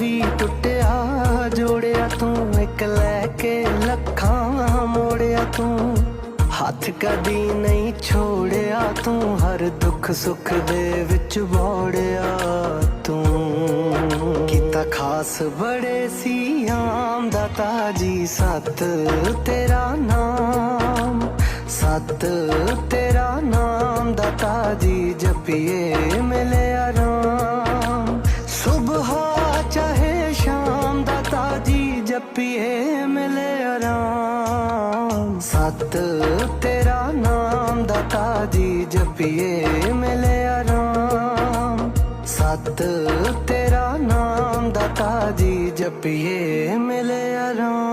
ਸੀ ਟੁੱਟਿਆ ਜੋੜਿਆ ਤੂੰ, ਇੱਕ ਲੈ ਕੇ ਲੱਖਾਂ ਮੋੜਿਆ ਤੂੰ। ਹੱਥ ਕਦੀ ਨਹੀਂ ਛੋੜਿਆ ਤੂੰ, ਹਰ ਦੁੱਖ ਸੁੱਖ ਦੇ ਵਿੱਚ ਵੋੜਿਆ ਤੂੰ। ਕੀਤਾ ਖਾਸ ਬੜੇ ਸੀ ਆਮ ਦਾਤਾ ਜੀ, ਸਤ ਤੇਰਾ ਨਾਮ, ਸਤ ਤੇਰਾ ਨਾਮ ਦਾਤਾ ਜੀ, ਜਪੀਏ ਮਿਲੇ ਆਰਾਮ। ਸੁਬਹ ਚਾਹੇ ਸ਼ਾਮ ਦਾਤਾ ਜੀ, ਜਪੀਏ ਮਿਲੇ ਆਰਾਮ। ਸਤ ਤੇਰਾ ਨਾਮ ਦਾਤਾ ਜੀ, ਜਪੀਏ ਮਿਲੇ ਆਰਾਮ। ਸਤ ਤੇਰਾ ਨਾਮ ਦਾਤਾ ਜੀ, ਜਪੀਏ ਮਿਲੇ ਆਰਾਮ।